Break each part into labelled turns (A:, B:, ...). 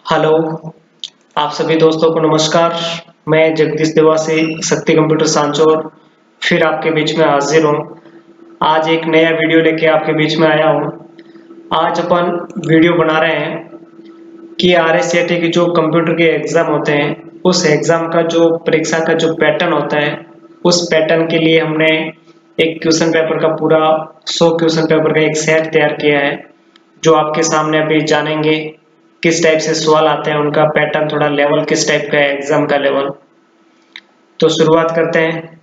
A: Hello, आप सभी दोस्तों को नमस्कार। मैं जगदीश देवासी शक्ति कंप्यूटर सांचौर फिर आपके बीच में हाजिर हूँ। आज एक नया वीडियो लेके आपके बीच में आया हूँ। आज अपन वीडियो बना रहे हैं कि आरएससीआईटी के जो कंप्यूटर के एग्जाम होते हैं, उस एग्जाम का जो परीक्षा का जो पैटर्न होता है, उस पैटर्न के लिए हमने एक क्वेश्चन पेपर का पूरा 100 क्वेश्चन पेपर का एक सेट तैयार किया है, जो आपके सामने अभी जानेंगे किस टाइप से सवाल आते हैं, उनका पैटर्न, थोड़ा लेवल किस टाइप का है, एग्जाम का लेवल। तो शुरुआत करते हैं।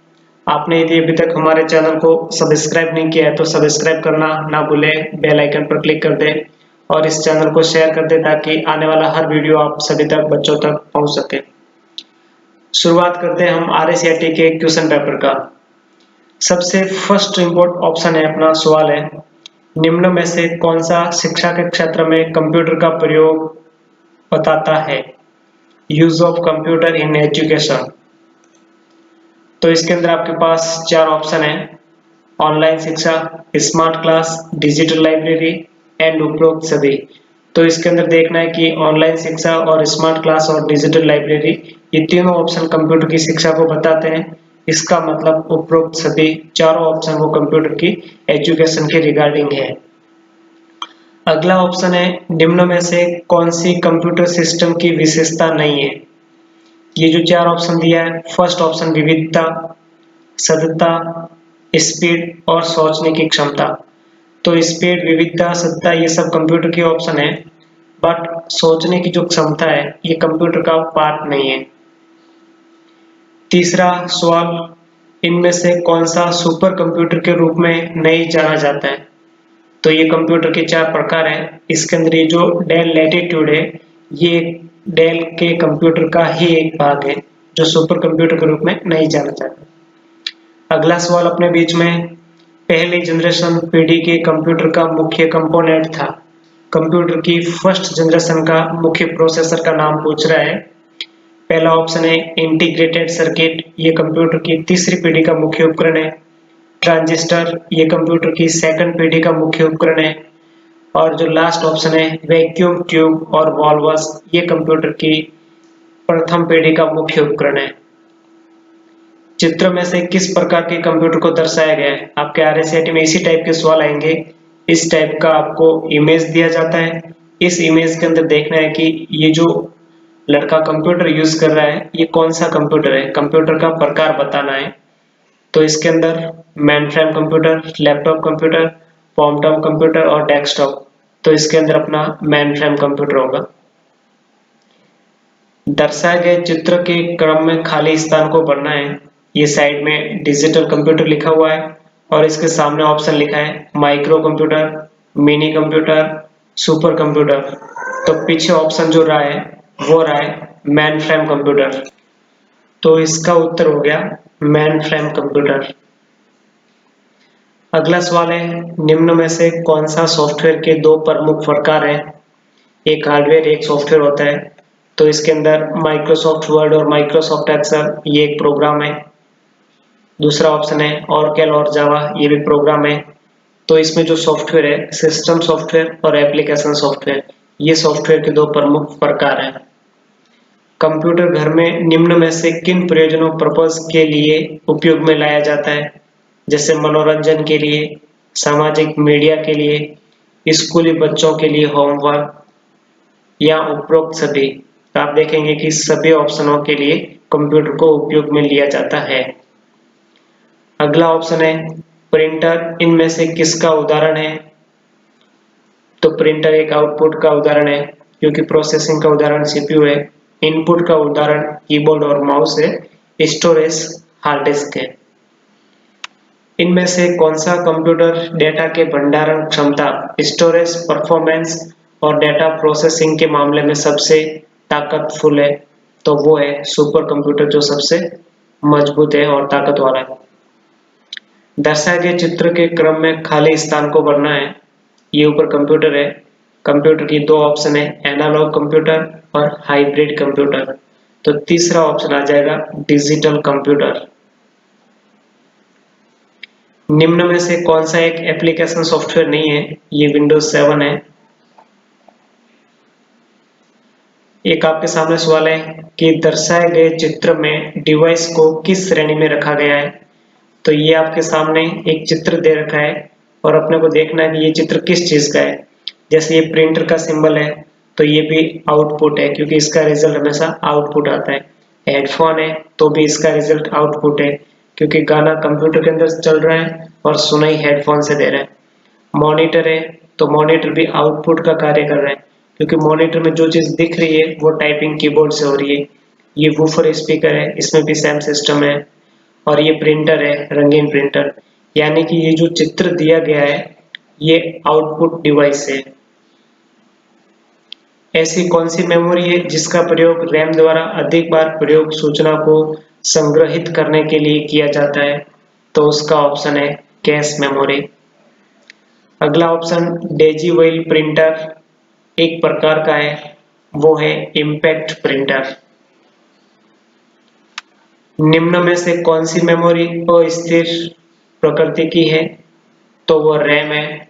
A: आपने यदि अभी तक हमारे चैनल को सब्सक्राइब नहीं किया है तो सब्सक्राइब करना ना भूले, बेल आइकन पर क्लिक कर दें और इस चैनल को शेयर कर दें ताकि आने वाला हर वीडियो आप सभी तक, बच्चों तक पहुंच सके। शुरुआत करते हैं हम आरएससीआईटी के क्वेश्चन पेपर का। सबसे फर्स्ट इम्पोर्ट ऑप्शन है, अपना सवाल है, निम्न में से कौन सा शिक्षा के क्षेत्र में कंप्यूटर का प्रयोग बताता है? Use of computer in education. तो इसके अंदर आपके पास चार ऑप्शन है, ऑनलाइन शिक्षा, smart class, digital library and उपरोक्त सभी। तो इसके अंदर देखना है कि ऑनलाइन शिक्षा और स्मार्ट क्लास और डिजिटल लाइब्रेरी, ये तीनों ऑप्शन कंप्यूटर की शिक्षा को बताते हैं। इसका मतलब उपरोक्त सभी चारों ऑप्शन वो कंप्यूटर की एजुकेशन के रिगार्डिंग है। अगला ऑप्शन है, निम्न में से कौन सी कंप्यूटर सिस्टम की विशेषता नहीं है? ये जो चार ऑप्शन दिया है, फर्स्ट ऑप्शन विविधता, सततता, स्पीड और सोचने की क्षमता। तो स्पीड, विविधता, सततता ये सब कंप्यूटर के ऑप्शन है, बट सोचने की जो क्षमता है ये कंप्यूटर का पार्ट नहीं है। तीसरा सवाल, इनमें से कौन सा सुपर कंप्यूटर के रूप में नहीं जाना जाता है? तो ये कंप्यूटर के चार प्रकार हैं। इसके अंदर ये जो डेल लैटिट्यूड है, ये डेल के कंप्यूटर का ही एक भाग है जो सुपर कंप्यूटर के रूप में नहीं जाना जाता। अगला सवाल अपने बीच में, पहली जनरेशन पीढ़ी के कंप्यूटर का मुख्य कंपोनेंट था। कंप्यूटर की फर्स्ट जनरेशन का मुख्य प्रोसेसर का नाम पूछ रहा है। पहला ऑप्शन है इंटीग्रेटेड सर्किट, ये कंप्यूटर की तीसरी पीढ़ी का मुख्य उपकरण है। ट्रांजिस्टर, ये कंप्यूटर की सेकंड पीढ़ी का मुख्य उपकरण है। और जो लास्ट ऑप्शन है वैक्यूम ट्यूब और वॉल्वस, ये कंप्यूटर की प्रथम पीढ़ी का मुख्य उपकरण है। चित्र में से किस प्रकार के कंप्यूटर को दर्शाया गया है? आपके आरएससीआईटी में इसी टाइप के सवाल आएंगे। इस टाइप का आपको इमेज दिया जाता है। इस इमेज के अंदर देखना है कि ये जो लड़का कंप्यूटर यूज कर रहा है ये कौन सा कंप्यूटर है, कंप्यूटर का प्रकार बताना है। तो इसके अंदर mainframe computer, laptop computer, palmtop computer और डेस्कटॉप। तो इसके अंदर अपना मेन फ्रेम कंप्यूटर होगा। दर्शाए गए चित्र के क्रम में खाली स्थान को भरना है। ये साइड में डिजिटल कंप्यूटर लिखा हुआ है और इसके सामने ऑप्शन लिखा है micro computer, mini computer, super computer. तो पीछे ऑप्शन जो रहा है वो रहा है मेन फ्रेम कंप्यूटर। तो इसका उत्तर हो गया मेन फ्रेम कंप्यूटर। अगला सवाल है, निम्न में से कौन सा सॉफ्टवेयर के दो प्रमुख प्रकार हैं? एक हार्डवेयर, एक सॉफ्टवेयर होता है। तो इसके अंदर माइक्रोसॉफ्ट वर्ड और माइक्रोसॉफ्ट एक्सेल, ये एक प्रोग्राम है। दूसरा ऑप्शन है ऑरेकल और जावा, ये भी प्रोग्राम है। तो इसमें जो सॉफ्टवेयर है, सिस्टम सॉफ्टवेयर और एप्लीकेशन सॉफ्टवेयर, ये सॉफ्टवेयर के दो प्रमुख प्रकार हैं। कंप्यूटर घर में निम्न में से किन प्रयोजनों पर्पज के लिए उपयोग में लाया जाता है? जैसे मनोरंजन के लिए, सामाजिक मीडिया के लिए, स्कूली बच्चों के लिए होमवर्क, या उपरोक्त सभी। तो आप देखेंगे कि सभी ऑप्शनों के लिए कंप्यूटर को उपयोग में लिया जाता है। अगला ऑप्शन है प्रिंटर, इनमें से किसका उदाहरण है? तो प्रिंटर एक आउटपुट का उदाहरण है, क्योंकि प्रोसेसिंग का उदाहरण सीपीयू है। इनपुट का उदाहरण कीबोर्ड और माउस है। स्टोरेज हार्ड डिस्क है। इनमें से कौन सा कंप्यूटर डेटा के भंडारण क्षमता, स्टोरेज, परफॉर्मेंस और डेटा प्रोसेसिंग के मामले में सबसे ताकतफुल है? तो वो है सुपर कंप्यूटर, जो सबसे मजबूत है और ताकत वाला है। दर्शाए गए चित्र के क्रम में खाली स्थान को भरना है। ये ऊपर कंप्यूटर है। कंप्यूटर की दो ऑप्शन है, एनालॉग कंप्यूटर और हाइब्रिड कंप्यूटर। तो तीसरा ऑप्शन आ जाएगा डिजिटल कंप्यूटर। निम्न में से कौन सा एक एप्लीकेशन सॉफ्टवेयर नहीं है? ये विंडोज 7 है। एक आपके सामने सवाल है कि दर्शाए गए चित्र में डिवाइस को किस श्रेणी में रखा गया है। तो ये आपके सामने एक चित्र दे रखा है और अपने को देखना है कि ये चित्र किस चीज का है। जैसे ये प्रिंटर का सिंबल है तो ये भी आउटपुट है, क्योंकि इसका रिजल्ट हमेशा आउटपुट आता है। हेडफोन है तो भी इसका रिजल्ट आउटपुट है, क्योंकि गाना कंप्यूटर के अंदर चल रहा है और सुनाई हेडफोन से दे रहा है। मॉनिटर है तो मॉनिटर भी आउटपुट का कार्य कर रहा है, क्योंकि मॉनिटर में जो चीज दिख रही है वो टाइपिंग कीबोर्ड से हो रही है। ये वूफर स्पीकर है, इसमें भी सेम सिस्टम है। और ये प्रिंटर है, रंगीन प्रिंटर। यानी कि ये जो चित्र दिया गया है ये आउटपुट डिवाइस है। ऐसी कौन सी मेमोरी है जिसका प्रयोग रैम द्वारा अधिक बार प्रयोग सूचना को संग्रहित करने के लिए किया जाता है। तो उसका ऑप्शन है कैश मेमोरी। अगला ऑप्शन डेजीवेल प्रिंटर एक प्रकार का है, वो है इम्पैक्ट प्रिंटर। निम्न में से कौन सी मेमोरी अस्थिर प्रकृति की है। तो वो रैम है।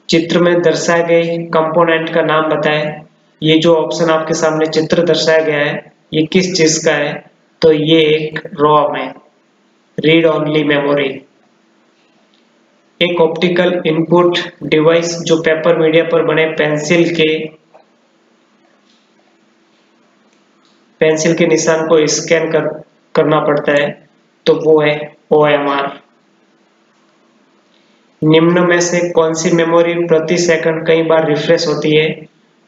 A: चित्र में दर्शाए गए कंपोनेंट का नाम बताएं। ये जो ऑप्शन आपके सामने चित्र दर्शाया गया है ये किस चीज का है। तो ये एक रॉम है, रीड ओनली मेमोरी। एक ऑप्टिकल इनपुट डिवाइस जो पेपर मीडिया पर बने पेंसिल के निशान को स्कैन करना पड़ता है, तो वो है OMR। निम्न में से कौन सी मेमोरी प्रति सेकंड कई बार रिफ्रेश होती है।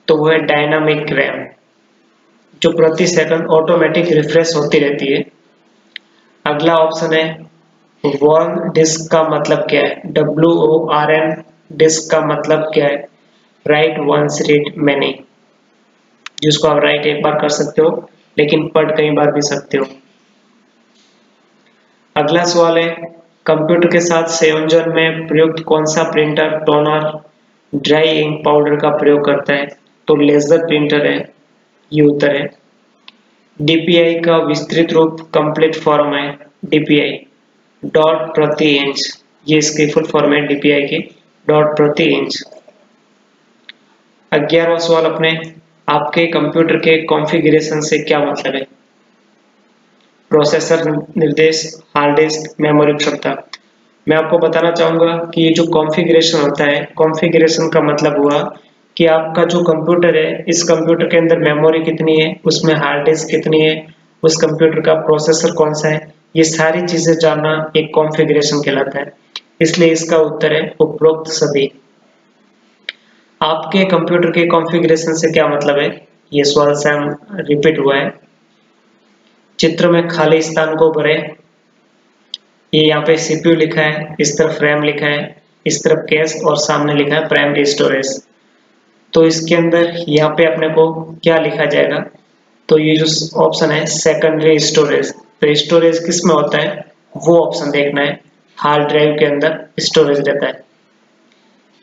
A: तो वो है डायनामिक रैम, जो प्रति सेकंड ऑटोमेटिक रिफ्रेश होती रहती है। अगला ऑप्शन है वॉर्न डिस्क का मतलब क्या है। WORN डिस्क का मतलब क्या है। राइट वंस रीड मैनी, जिसको आप राइट एक बार कर सकते हो लेकिन पढ़ कई बार भी सकते हो। अगला सवाल है कंप्यूटर के साथ संयोजन में प्रयुक्त कौन सा printer toner dry ink powder का प्रयोग करता है। तो लेजर प्रिंटर है, ये उत्तर है। DPI का विस्तृत रूप कंप्लीट फॉर्म है DPI, डॉट प्रति इंच। ये इसकी फुल फॉर्म है DPI के, डॉट प्रति इंच। 11वां सवाल अपने आपके कंप्यूटर के कॉन्फ़िगरेशन से क्या मतलब है। प्रोसेसर निर्देश, हार्ड डिस्क, मेमोरी क्षमता। मैं आपको बताना चाहूंगा कि ये जो कॉन्फ़िगरेशन होता है, कॉन्फ़िगरेशन का मतलब हुआ कि आपका जो कंप्यूटर है इस कंप्यूटर के अंदर मेमोरी कितनी है, उसमें हार्ड डिस्क कितनी है, उस कंप्यूटर का प्रोसेसर कौन सा है, ये सारी चीजें जानना एक कॉन्फ़िगरेशन कहलाता है। इसलिए इसका उत्तर है उपरोक्त सभी। आपके कंप्यूटर के कॉन्फ़िगरेशन से क्या मतलब है, ये सवाल सेम रिपीट हुआ है। चित्र में खाली स्थान को भरे। ये यहाँ पे CPU लिखा है, इस तरफ रैम लिखा है, इस तरफ कैश और सामने लिखा है प्राइमरी स्टोरेज। तो इसके अंदर यहाँ पे अपने को क्या लिखा जाएगा। तो ये जो ऑप्शन है सेकेंडरी स्टोरेज। तो स्टोरेज किस में होता है वो ऑप्शन देखना है। हार्ड ड्राइव के अंदर स्टोरेज रहता है।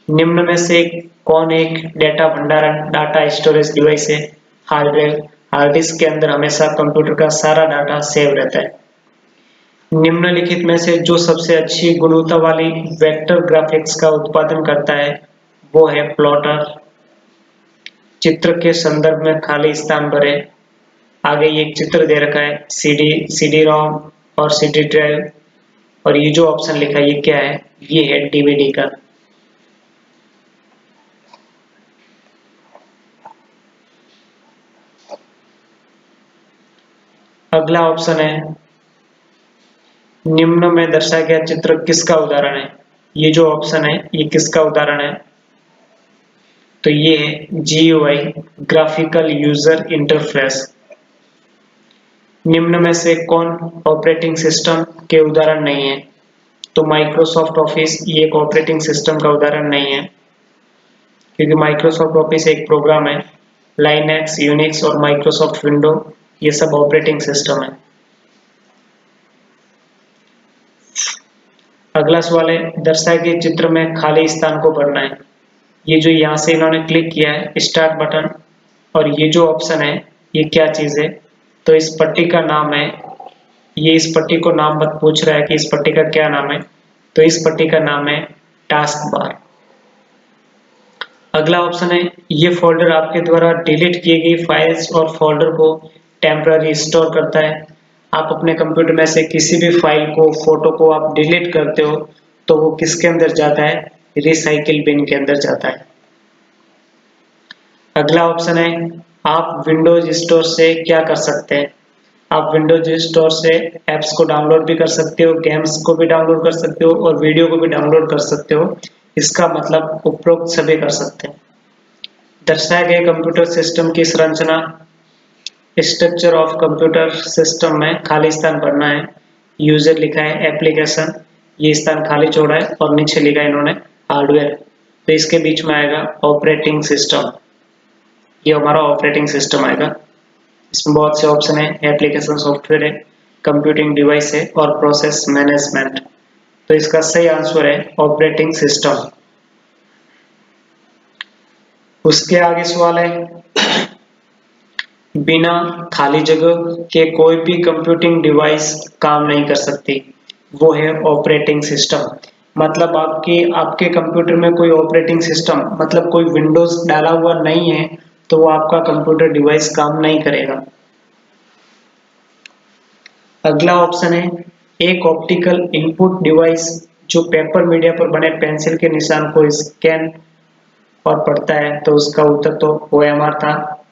A: निम्न में से कौन एक डेटा भंडारण डाटा स्टोरेज डिवाइस है। Hard drive. हार्ड डिस्क के अंदर हमेशा कंप्यूटर का सारा डाटा सेव रहता है। निम्नलिखित में से जो सबसे अच्छी गुणवत्ता वाली वेक्टर ग्राफिक्स का उत्पादन करता है वो है प्लॉटर। चित्र के संदर्भ में खाली स्थान भरे। आगे ये एक चित्र दे रखा है CD रोम और CD ड्राइव, और ये जो ऑप्शन लिखा है ये क्या है, ये है DVD का। अगला ऑप्शन है निम्न में दर्शाया गया चित्र किसका उदाहरण है। ये जो ऑप्शन है ये किसका उदाहरण है। तो ये है GUI, ग्राफिकल यूजर इंटरफेस। निम्न में से कौन ऑपरेटिंग सिस्टम के उदाहरण नहीं है। तो माइक्रोसॉफ्ट ऑफिस ये एक ऑपरेटिंग सिस्टम का उदाहरण नहीं है, क्योंकि माइक्रोसॉफ्ट ऑफिस एक प्रोग्राम है। लाइनक्स, यूनिक्स और माइक्रोसॉफ्ट विंडो ये सब ऑपरेटिंग सिस्टम है। अगला सवाल है दर्शाए गए चित्र में खाली स्थान को भरना है। ये जो यहाँ से इन्होंने क्लिक किया है स्टार्ट बटन, और ये जो ऑप्शन है ये क्या चीज है। तो इस पट्टी का नाम है, ये इस पट्टी को नाम मत पूछ रहा है कि इस पट्टी का क्या नाम है। तो इस पट्टी का नाम है टास्क बार। अगला ऑप्शन है ये फोल्डर आपके द्वारा डिलीट की गई फाइल्स और फोल्डर को टेम्पररी स्टोर करता है। आप अपने कंप्यूटर में से किसी भी फाइल को, फोटो को आप डिलीट करते हो तो वो किसके अंदर जाता है? रिसाइकिल बिन के अंदर जाता है। अगला ऑप्शन है आप विंडोज स्टोर से क्या कर सकते हैं? आप विंडोज स्टोर से एप्स को डाउनलोड भी कर सकते हो, गेम्स को भी डाउनलोड कर सकते हो और वीडियो को भी डाउनलोड कर सकते हो। इसका मतलब उपरोक्त सभी कर सकते हैं। दर्शाए गए कंप्यूटर सिस्टम की संरचना, स्ट्रक्चर ऑफ कंप्यूटर सिस्टम में खाली स्थान भरना है। यूजर लिखा है, एप्लीकेशन ये स्थान खाली छोड़ा है और नीचे लिखा है इन्होंने हार्डवेयर, तो इसके बीच में आएगा ऑपरेटिंग सिस्टम। ये हमारा ऑपरेटिंग सिस्टम आएगा। इसमें बहुत से ऑप्शन है, एप्लीकेशन सॉफ्टवेयर है, कंप्यूटिंग डिवाइस है और प्रोसेस मैनेजमेंट। तो इसका सही आंसर है ऑपरेटिंग सिस्टम। उसके आगे सवाल है बिना खाली जगह के कोई भी कंप्यूटिंग डिवाइस काम नहीं कर सकती, वो है ऑपरेटिंग सिस्टम। मतलब आपके कंप्यूटर में कोई ऑपरेटिंग सिस्टम मतलब कोई विंडोज डाला हुआ नहीं है तो वो आपका कंप्यूटर डिवाइस काम नहीं करेगा। अगला ऑप्शन है एक ऑप्टिकल इनपुट डिवाइस जो पेपर मीडिया पर बने पेंसिल के निशान को स्कैन और पढ़ता है, तो उसका उत्तर तो OMR था।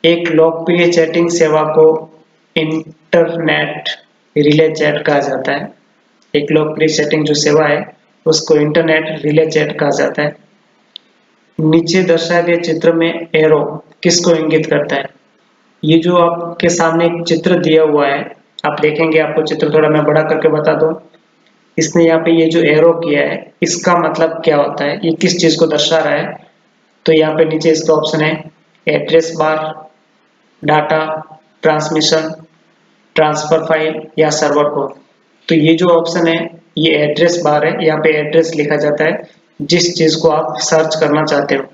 A: एक लोकप्रिय चैटिंग सेवा को इंटरनेट रिले चैट कहा जाता है। एक लोकप्रिय चैटिंग जो सेवा है उसको इंटरनेट रिले चैट कहा जाता है। नीचे दर्शाए गए चित्र में एरो किसको इंगित करता है? ये जो आपके सामने एक चित्र दिया हुआ है, आप देखेंगे, आपको चित्र थोड़ा मैं बड़ा करके बता दूं। इसने यहाँ पे ये जो एरो किया है इसका मतलब क्या होता है, ये किस चीज को दर्शा रहा है? तो यहाँ पे नीचे इसका ऑप्शन है address bar, data transmission, transfer file या सर्वर कोड। तो ये जो ऑप्शन है ये एड्रेस बार है, यहाँ पे एड्रेस लिखा जाता है जिस चीज को आप सर्च करना चाहते हो।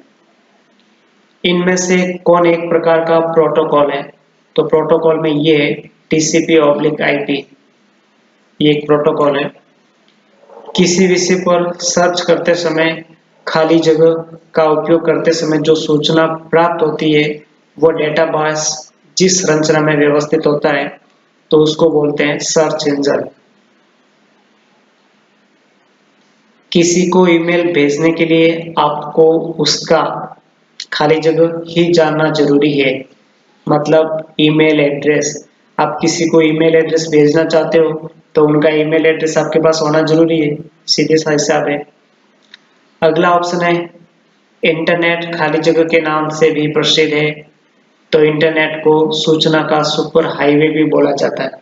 A: इनमें से कौन एक प्रकार का प्रोटोकॉल है? तो प्रोटोकॉल में ये है TCP/IP, ये एक प्रोटोकॉल है। किसी विषय पर सर्च करते समय खाली जगह का उपयोग करते समय जो सूचना प्राप्त होती है वो डेटाबेस जिस संरचना में व्यवस्थित होता है तो उसको बोलते हैं सर्च इंजन। किसी को ईमेल भेजने के लिए आपको उसका खाली जगह ही जानना जरूरी है। मतलब ईमेल एड्रेस, आप किसी को ईमेल एड्रेस भेजना चाहते हो तो उनका ईमेल एड्रेस आपके पास होना जरूरी है, सीधे सा हिसाब है। अगला ऑप्शन है इंटरनेट खाली जगह के नाम से भी प्रसिद्ध है, तो इंटरनेट को सूचना का सुपर हाईवे भी बोला जाता है।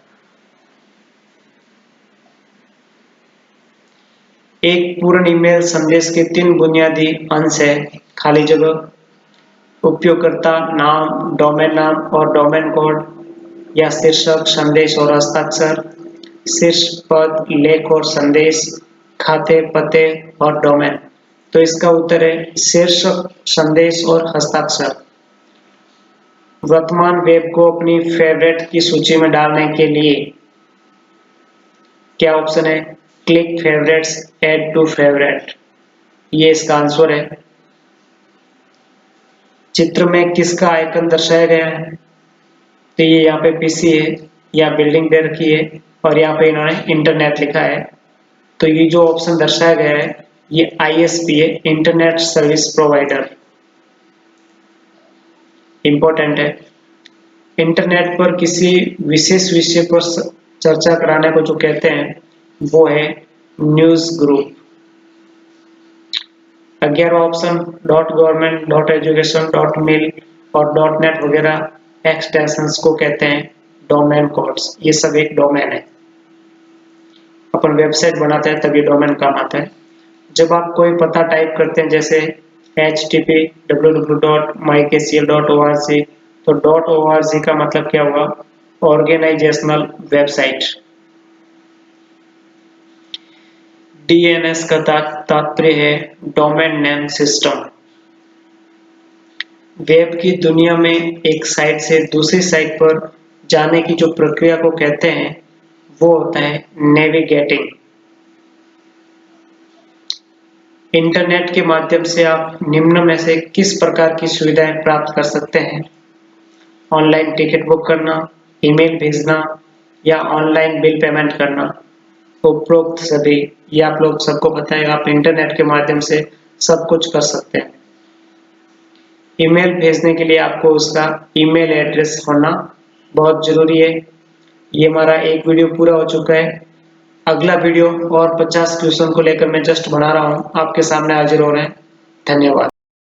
A: एक पूर्ण ईमेल संदेश के 3 बुनियादी अंश है, खाली जगह, उपयोगकर्ता नाम, डोमेन नाम और डोमेन कोड, या शीर्षक, संदेश और हस्ताक्षर, शीर्ष पद, लेख और संदेश, खाते, पते और डोमेन। तो इसका उत्तर है शीर्षक, संदेश और हस्ताक्षर। वर्तमान वेब को अपनी फेवरेट की सूची में डालने के लिए क्या ऑप्शन है? Click favourites, add to favourite, ये इसका आंसर है। चित्र में किसका आइकन दर्शाया गया है? तो ये यहाँ पे PC है या बिल्डिंग दे रखी है और यहाँ पे इन्होंने इंटरनेट लिखा है। तो ये जो ऑप्शन दर्शाया गया है ये ISP है, इंटरनेट सर्विस प्रोवाइडर, इंपॉर्टेंट है। इंटरनेट पर किसी विशेष विषय पर चर्चा कराने को जो कहते हैं वो है न्यूज ग्रुप। 11वां ऑप्शन .gov, .education, .mil और .net वगैरह एक्सटेंशंस को कहते हैं डोमेन कोड्स। ये सब एक डोमेन है, अपन वेबसाइट बनाते हैं तब ये डोमेन काम आता है। जब आप कोई पता टाइप करते हैं जैसे HTTP www.mykcl.org, तो .org का मतलब क्या हुआ? Organisational website. DNS का तात्पर्य है डोमेन नेम सिस्टम। वेब की दुनिया में एक साइट से दूसरी साइट पर जाने की जो प्रक्रिया को कहते हैं वो होता है नेविगेटिंग। इंटरनेट के माध्यम से आप निम्न में से किस प्रकार की सुविधाएं प्राप्त कर सकते हैं? ऑनलाइन टिकट बुक करना, ईमेल भेजना या ऑनलाइन बिल पेमेंट करना। उपरोक्त सभी, ये आप लोग सबको पता है, आप इंटरनेट के माध्यम से सब कुछ कर सकते हैं। ईमेल भेजने के लिए आपको उसका ईमेल एड्रेस होना बहुत जरूरी है। ये हमारा एक वीडियो पूरा हो चुका है। अगला वीडियो और 50 क्वेश्चन को लेकर मैं जस्ट बना रहा हूँ, आपके सामने हाजिर हो रहे हैं। धन्यवाद।